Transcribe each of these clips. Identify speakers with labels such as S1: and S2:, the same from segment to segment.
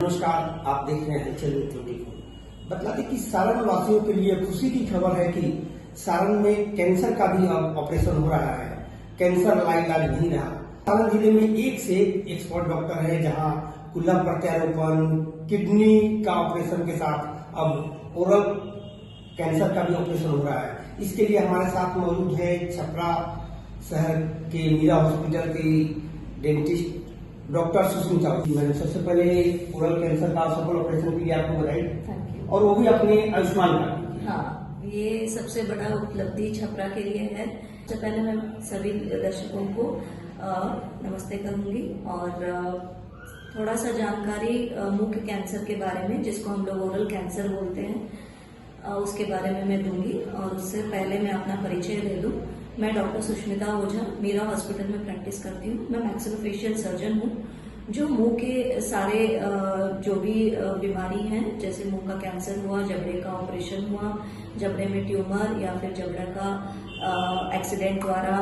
S1: नमस्कार, आप देख रहे हैं हलचल न्यूज़ 24। बतला दें कि सारण वासियों के लिए खुशी की खबर है कि सारण में कैंसर का भी अब ऑपरेशन हो रहा है। कैंसर लाइलाज नहीं रहा। सारण जिले में एक से एक एक्सपर्ट डॉक्टर है, जहां कुल्ला प्रत्यारोपण, किडनी का ऑपरेशन के साथ अब ओरल कैंसर का भी ऑपरेशन हो रहा है। इसके लिए हमारे साथ मौजूद है छपरा शहर के मीरा हॉस्पिटल की डेंटिस्ट डॉक्टर सुष्मिता। मैंने सबसे पहले ओरल कैंसर का सफल ऑपरेशन के लिए आपको बधाई, और वो भी अपने आयुष्मान कार्ड।
S2: हाँ, ये सबसे बड़ा उपलब्धि छपरा के लिए है। सबसे पहले मैं सभी दर्शकों को नमस्ते करूंगी और थोड़ा सा जानकारी मुख्य कैंसर के बारे में, जिसको हम लोग ओरल कैंसर बोलते हैं, उसके बारे में मैं दूंगी। और उससे पहले मैं अपना परिचय दे दूं। मैं डॉक्टर सुष्मिता ओझा मीरा हॉस्पिटल में प्रैक्टिस करती हूँ। मैं मैक्सिलोफेशियल सर्जन हूँ, जो मुंह के सारे जो भी बीमारी हैं, जैसे मुंह का कैंसर हुआ, जबड़े का ऑपरेशन हुआ, जबड़े में ट्यूमर या फिर जबड़े का एक्सीडेंट द्वारा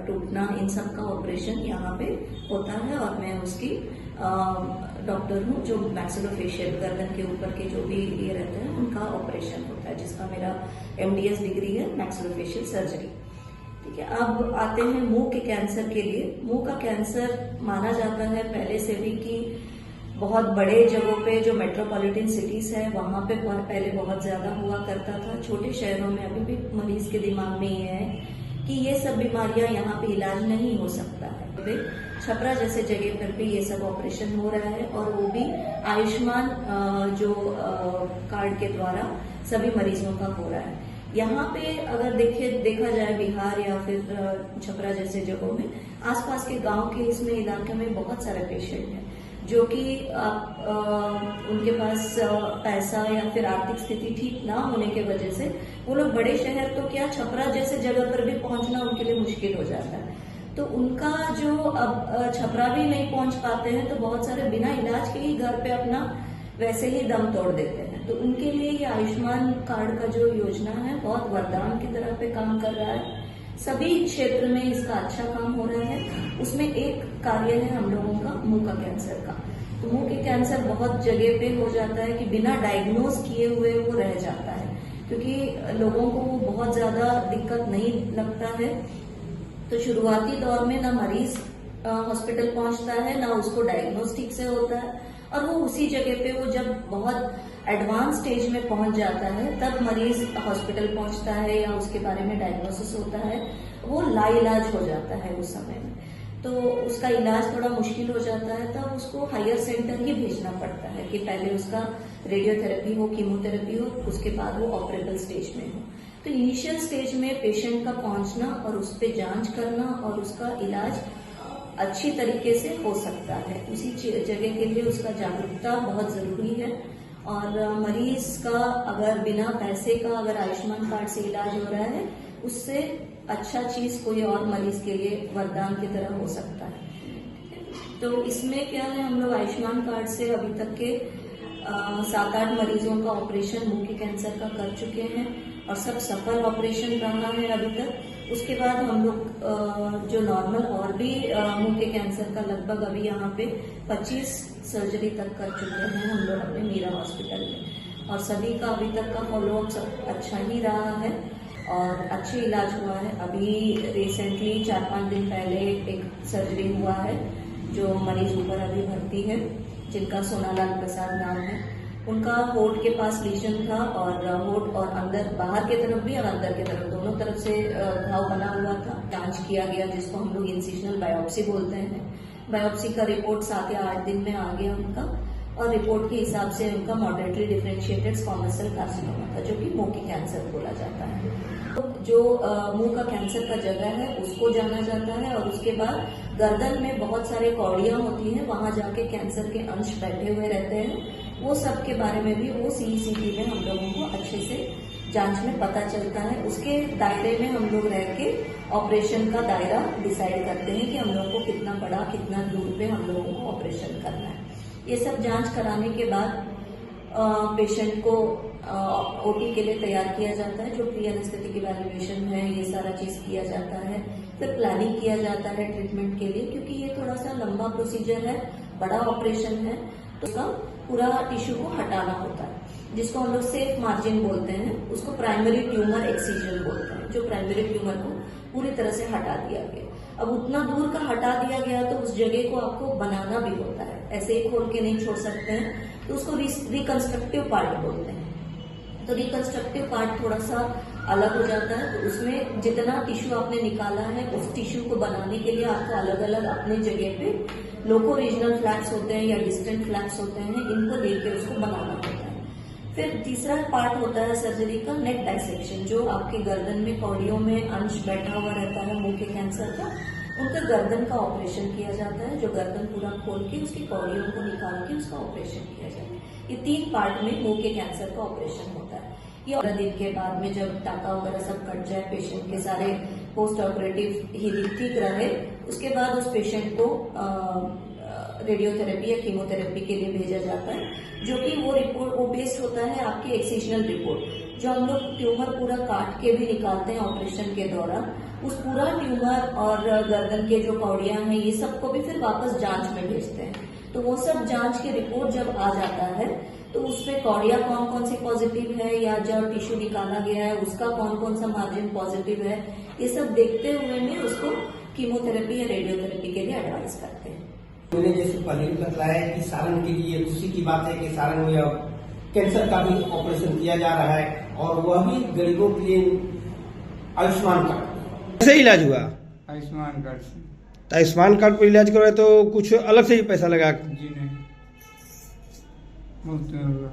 S2: टूटना, इन सब का ऑपरेशन यहाँ पे होता है। और मैं उसकी डॉक्टर हूँ, जो मैक्सिलोफेशियल गर्दन के ऊपर के जो भी ये रहते हैं उनका ऑपरेशन होता है, जिसका मेरा MDS डिग्री है मैक्सिलोफेशियल सर्जरी। ठीक है, अब आते हैं मुंह के कैंसर के लिए। मुंह का कैंसर माना जाता है पहले से भी कि बहुत बड़े जगहों पे, जो मेट्रोपॉलिटन सिटीज है, वहां पे पहले बहुत ज्यादा हुआ करता था। छोटे शहरों में अभी भी मरीज के दिमाग में ये है कि ये सब बीमारियां यहाँ पे इलाज नहीं हो सकता है। छपरा जैसे जगह पर भी ये सब ऑपरेशन हो रहा है, और वो भी आयुष्मान जो कार्ड के द्वारा सभी मरीजों का हो रहा है। यहाँ पे अगर देखा जाए बिहार या फिर छपरा जैसे जगहों में, आसपास के गांव के इसमें इलाके में बहुत सारे पेशेंट हैं, जो कि उनके पास पैसा या फिर आर्थिक स्थिति ठीक ना होने के वजह से वो लोग बड़े शहर, तो क्या छपरा जैसे जगह पर भी पहुंचना उनके लिए मुश्किल हो जाता है। तो उनका जो अब छपरा भी नहीं पहुंच पाते हैं, तो बहुत सारे बिना इलाज के ही घर पे अपना वैसे ही दम तोड़ देते हैं। तो उनके लिए ये आयुष्मान कार्ड का जो योजना है, बहुत वरदान की तरह पे काम कर रहा है। सभी क्षेत्र में इसका अच्छा काम हो रहा है। उसमें एक कार्य है हम लोगों का मुंह का कैंसर का। तो मुंह के कैंसर बहुत जगह पे हो जाता है कि बिना डायग्नोज किए हुए वो रह जाता है, क्योंकि लोगों को वो बहुत ज्यादा दिक्कत नहीं लगता है। तो शुरुआती दौर में ना मरीज हॉस्पिटल पहुंचता है, ना उसको डायग्नोज ठीक से होता है, और वो उसी जगह पे, वो जब बहुत एडवांस स्टेज में पहुंच जाता है, तब मरीज हॉस्पिटल पहुंचता है या उसके बारे में डायग्नोसिस होता है, वो लाइलाज हो जाता है उस समय में। तो उसका इलाज थोड़ा मुश्किल हो जाता है, तब उसको हायर सेंटर ही भेजना पड़ता है कि पहले उसका रेडियोथेरेपी हो, कीमोथेरेपी हो, उसके बाद वो ऑपरेबल स्टेज में हो। तो इनिशियल स्टेज में पेशेंट का पहुंचना और उस पर जांच करना और उसका इलाज अच्छी तरीके से हो सकता है। उसी जगह के लिए उसका जागरूकता बहुत जरूरी है। और मरीज का अगर बिना पैसे का अगर आयुष्मान कार्ड से इलाज हो रहा है, उससे अच्छा चीज कोई और मरीज के लिए वरदान की तरह हो सकता है। तो इसमें क्या है, हम लोग आयुष्मान कार्ड से अभी तक के 7-8 मरीजों का ऑपरेशन मुंह के कैंसर का कर चुके हैं, और सब सफल ऑपरेशन रहा है अभी तक। उसके बाद हम लोग जो नॉर्मल और भी मुंह के कैंसर का लगभग अभी यहाँ पे 25 सर्जरी तक कर चुके हैं हम लोग अपने मीरा हॉस्पिटल में, और सभी का अभी तक का फॉलोअप अच्छा ही रहा है और अच्छे इलाज हुआ है। अभी रिसेंटली 4-5 दिन पहले एक सर्जरी हुआ है, जो मरीज ऊपर अभी भर्ती है, जिनका सोनालाल प्रसाद नाम है। उनका होठ के पास लीजन था, और होठ और अंदर, बाहर की तरफ भी और अंदर की तरफ, दोनों तरफ से घाव बना हुआ था। जांच किया गया, जिसको हम लोग इंसिशनल बायोप्सी बोलते हैं। बायोप्सी का रिपोर्ट 7 या 8 दिन में आ गया उनका, और रिपोर्ट के हिसाब से उनका moderately differentiated squamous cell carcinoma था, जो कि मुंह के कैंसर बोला जाता है। तो जो मुंह का कैंसर का जगह है उसको जाना जाता है, और उसके बाद गर्दन में बहुत सारे कौड़ियां होती हैं, वहां जाके कैंसर के अंश बैठे हुए रहते हैं। वो सब के बारे में भी वो CECT में हम लोगों को अच्छे से जांच में पता चलता है। उसके दायरे में हम लोग रह के ऑपरेशन का दायरा डिसाइड करते हैं कि हम लोग को कितना बड़ा, कितना दूर पे हम लोगों को ऑपरेशन करना है। ये सब जांच कराने के बाद पेशेंट को OT के लिए तैयार किया जाता है, जो प्री एनेस्थेटिक इवैल्यूएशन है, ये सारा चीज किया जाता है। फिर प्लानिंग किया जाता है ट्रीटमेंट के लिए, क्योंकि ये थोड़ा सा लंबा प्रोसीजर है, बड़ा ऑपरेशन है, तो उसका पूरा टिश्यू को हटाना होता है, जिसको हम लोग सेफ मार्जिन बोलते हैं। उसको प्राइमरी ट्यूमर एक्सीजन बोलते हैं, जो प्राइमरी ट्यूमर को पूरी तरह से हटा दिया गया। अब उतना दूर का हटा दिया गया तो उस जगह को आपको बनाना भी होता है, ऐसे ही खोल के नहीं छोड़ सकते हैं, तो उसको रिकंस्ट्रक्टिव पार्ट बोलते हैं। तो रिकंस्ट्रक्टिव पार्ट थोड़ा सा अलग हो जाता है, तो उसमें जितना टिश्यू आपने निकाला है उस टिश्यू को बनाने के लिए आपको अलग अलग अपने जगह पे लोको रीजनल फ्लैक्स होते हैं या डिस्टेंट फ्लैक्स होते हैं, इनको लेके उसको बनाना होता है। फिर तीसरा पार्ट होता है सर्जरी का नेक डाइसेक्शन, जो आपके गर्दन में कौड़ियों में अंश बैठा हुआ रहता है मुंह के कैंसर का, उनका गर्दन का ऑपरेशन किया जाता है, जो गर्दन पूरा खोल के उसकी कौड़ियों को निकाल के उसका ऑपरेशन किया जाता है। ये 3 पार्ट में मुंह के कैंसर का ऑपरेशन होता है। ये 15 दिन के बाद में जब टाका वगैरह सब कट जाए, पेशेंट के सारे पोस्ट ऑपरेटिव हीलिंग ठीक रहे, उसके बाद उस पेशेंट को रेडियोथेरेपी या कीमोथेरेपी के लिए भेजा जाता है, जो कि वो रिपोर्ट वो बेस्ड होता है आपकी एक्सिजनल रिपोर्ट, जो हम लोग ट्यूमर पूरा काट के भी निकालते हैं ऑपरेशन के दौरान। उस पूरा ट्यूमर और गर्दन के जो कौड़ियां हैं ये सबको भी फिर वापस जांच में भेजते हैं। तो वो सब जांच की रिपोर्ट जब आ जाता है तो उसमें कौड़िया कौन कौन सी पॉजिटिव है या जो टिश्यू निकाला गया है उसका कौन कौन सा मार्जिन पॉजिटिव है, ये सब देखते हुए में उसको कीमोथेरेपी या रेडियोथेरेपी के लिए एडवाइस करते हैं।
S1: मैंने जैसे पहले भी बतलाया कि सारण के लिए खुशी की बात है कि सारण में अब कैंसर का भी ऑपरेशन किया जा रहा है, और वह भी गरीबों के लिए आयुष्मान कार्ड।
S3: कैसे इलाज हुआ?
S4: आयुष्मान कार्ड से।
S3: तो आयुष्मान कार्ड पर इलाज करवाए तो कुछ अलग से ही पैसा लगा?
S4: जी नहीं, मुफ्त में हुआ।